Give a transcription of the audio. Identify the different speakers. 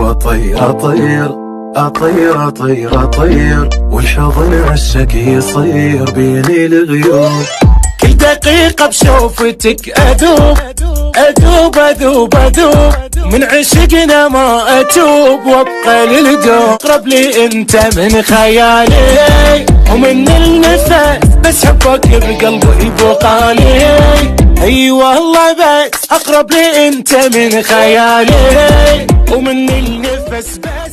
Speaker 1: واطير اطير اطير اطير اطير، والحضن عشق يصير بيني الغيوم.
Speaker 2: كل دقيقة بشوفتك أذوب أذوب أذوب أذوب، من عشقنا ما أتوب وابقى للدوم. اقرب لي انت من خيالي ومن النفس، بس حبك بقلبي بقالي. اي والله بس اقرب لي انت من خيالي ومن النفس، بس